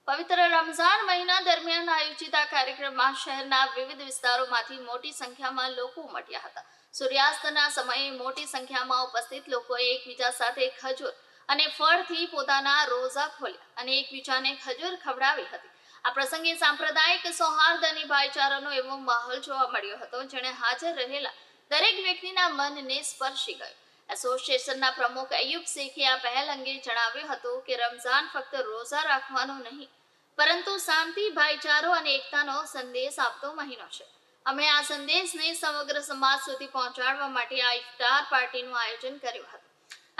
પવિત્ર રમઝાન મહિના દરમિયાન આયોજિત આ કાર્યક્રમમાં શહેરના વિવિધ વિસ્તારોમાંથી મોટી સંખ્યામાં લોકો ઉમટ્યા હતા। સૂર્યાસ્તના સમયે મોટી સંખ્યામાં ઉપસ્થિત લોકોએ એકબીજા સાથે ખજૂર અને ફળથી પોતાના રોઝા ખોલ્યા અને એકબીજાને ખજૂર ખવડાવી હતી। આ પ્રસંગે સાંપ્રદાયિક સૌહાર્દ અને ભાઈચારાનો એવો માહોલ જોવા મળ્યો હતો જેણે હાજર રહેલા દરેક વ્યક્તિના મનને સ્પર્શી ગયો। એસોસિએશનના પ્રમુખ અયુબ શેખે આ પહેલ અંગે જણાવ્યું હતું કે રમઝાન ફક્ત રોઝા રાખવાનો નહીં પરંતુ શાંતિ, ભાઈચારો અને એકતાનો સંદેશ આપતો મહિનો છે। અમે આ સંદેશને સમગ્ર સમાજ સુધી પહોંચાડવા માટે આ ઇફ્તાર પાર્ટીનું આયોજન કર્યું હતું।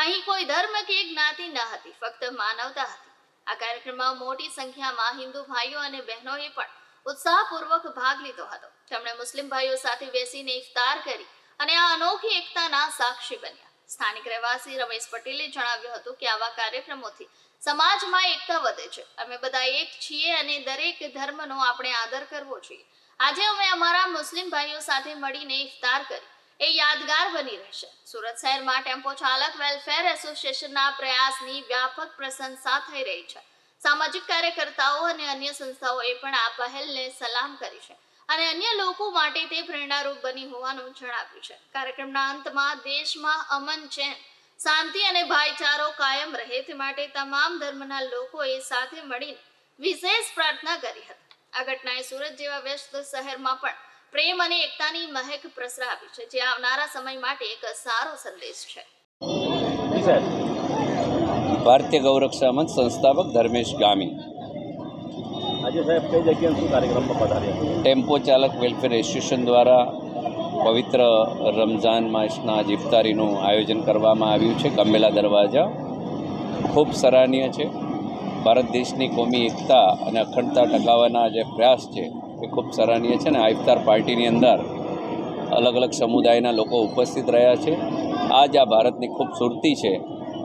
અહીં કોઈ ધર્મ કે જ્ઞાતિ ન હતી, ફક્ત માનવતા હતી। આ કાર્યક્રમમાં મોટી સંખ્યામાં હિન્દુ ભાઈઓ અને બહેનોએ પણ ઉત્સાહપૂર્વક ભાગ લીધો હતો। તેમણે મુસ્લિમ ભાઈઓ સાથે બેસીને ઇફ્તાર કરી અને આ અનોખી એકતાના સાક્ષી બન્યા। સ્થાનિક રહેવાસી રમેશ પટેલે જણાવ્યું હતું કે આવા કાર્યક્રમોથી સમાજમાં એકતા વધે છે। અમે બધા એક છીએ અને દરેક ધર્મનો આપણે આદર કરવો જોઈએ। આજે અમે અમારા મુસ્લિમ ભાઈઓ સાથે મળીને ઇફ્તાર કરી એ યાદગાર બની રહેશે। સુરત શહેરમાં ટેમ્પો ચાલક વેલફેર એસોસિએશનના પ્રયાસની વ્યાપક પ્રશંસા થઈ રહી છે। સામાજિક કાર્યકર્તાઓ અને અન્ય સંસ્થાઓએ પણ આ પહેલને સલામ કરી છે અને અન્ય લોકો માટે તે પ્રેરણારૂપ બની હોવાનું જણાવ્યું છે। કાર્યક્રમના અંતમાં દેશમાં અમન, ચેન, શાંતિ અને ભાઈચારો કાયમ રહે તે માટે તમામ ધર્મના લોકોએ સાથે મળીને વિશેષ પ્રાર્થના કરી હતી। આ ઘટનાએ સુરત જેવા વ્યસ્ત શહેરમાં પણ પ્રેમ અને એકતાની મહેક પ્રસરાવી છે, જે આવનારા સમય માટે એક સારો સંદેશ છે। ભારતીય ગૌરક્ષા મંચ સંસ્થાપક ધર્મેશ ગામી આજે સાહેબ કઈ જગ્યાએ શું કાર્યક્રમમાં પધાર્યા? ટેમ્પો ચાલક વેલફેર એસોસિએશન દ્વારા પવિત્ર રમઝાન માસના આજ ઇફતારીનું આયોજન કરવામાં આવ્યું છે। ગમેલા દરવાજા ખૂબ સરાહનીય છે। ભારત દેશની કોમી એકતા અને અખંડતા ટકાવવાના જે પ્રયાસ છે એ ખૂબ સરાહનીય છે અને આ ઇફતાર પાર્ટીની અંદર અલગ અલગ સમુદાયના લોકો ઉપસ્થિત રહ્યા છે। આ જ આ ભારતની ખૂબસૂરતી છે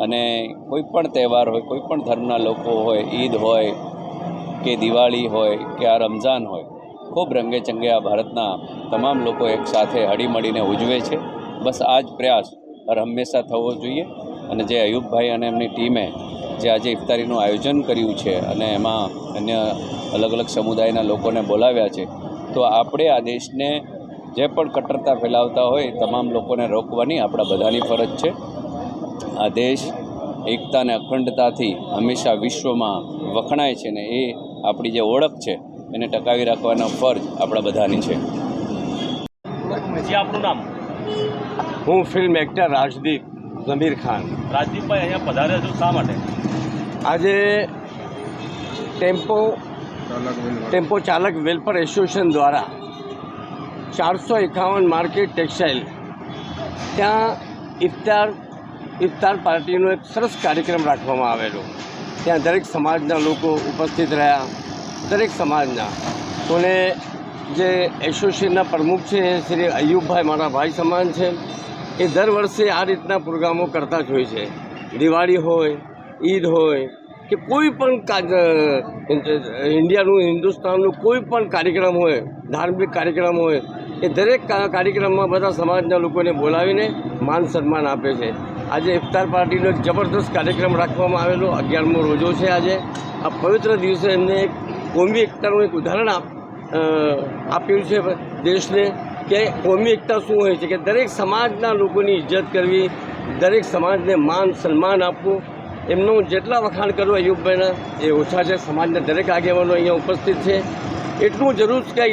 અને કોઈ પણ તહેવાર હોય, કોઈ પણ ધર્મના લોકો હોય, ઈદ હોય કે દિવાળી હોય કે આ રમઝાન હોય, ખૂબ રંગેચંગે આ ભારતના તમામ લોકો એક સાથે હળીમળીને ઉજવે છે। બસ આ જ પ્રયાસ હંમેશા થવો જોઈએ અને જે અયુબભાઈ અને એમની ટીમે જે આજે ઇફતારીનું આયોજન કર્યું છે અને એમાં અન્ય અલગ અલગ સમુદાયના લોકોને બોલાવ્યા છે, તો આપણે આ દેશને જે પણ કટ્ટરતા ફેલાવતા હોય તમામ લોકોને રોકવાની આપણા બધાની ફરજ છે। આ દેશ એકતા અને અખંડતાથી હંમેશા વિશ્વમાં વખણાય છે ને એ આપણી જે ઓળખ છે એને ટકાવી રાખવાનો ફરજ આપણા બધાની છે। આપનું નામ? હું ફિલ્મ એક્ટર રાજદીપ ઝમીર ખાન। રાજદીપભાઈ અહીંયા પધાર્યા છો શા માટે? આજે ટેમ્પો ચાલક વેલફેર એસોસિએશન દ્વારા 451 માર્કેટ ટેક્સટાઇલ ત્યાં ઇફતાર પાર્ટીનો એક સરસ કાર્યક્રમ રાખવામાં આવેલો। ત્યાં દરેક સમાજના લોકો ઉપસ્થિત રહ્યા। દરેક સમાજના કોને જે એસોસિએશનના પ્રમુખ છે શ્રી અયુબભાઈ મારા ભાઈ સમાન છે, એ દર વર્ષે આ રીતના પ્રોગ્રામો કરતા જ હોય છે। દિવાળી હોય, ઈદ હોય કે કોઈ પણ હિન્દુસ્તાનનું કોઈ પણ કાર્યક્રમ હોય, ધાર્મિક કાર્યક્રમ હોય, એ દરેક કાર્યક્રમમાં બધા સમાજના લોકોને બોલાવીને માન સન્માન આપે છે। આજે ઇફતાર પાર્ટીનો એક જબરદસ્ત કાર્યક્રમ રાખવામાં આવેલો। 11મો રોજો છે આજે। આ પવિત્ર દિવસે એમને એક કોમી એકતાનું એક ઉદાહરણ આપ્યું છે દેશને કે કોમી એકતા શું હોય છે, કે દરેક સમાજના લોકોની ઇજ્જત કરવી, દરેક સમાજને માન સન્માન આપવું। એમનું જેટલા વખાણ કરવું અયુબભાઈના એ ઓછા છે। સમાજના દરેક આગેવાનો અહીંયા ઉપસ્થિત છે। એટલું જરૂર છે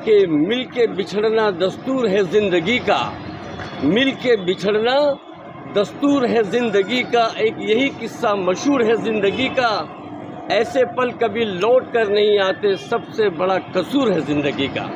કે મિલ કે बिछड़ना दस्तूर है ज़िंदगी का, मिल के बिछड़ना दस्तूर है ज़िंदगी का, एक यही किस्सा मशहूर है ज़िंदगी का, ऐसे पल कभी लौट कर नहीं आते, सबसे बड़ा कसूर है ज़िंदगी का।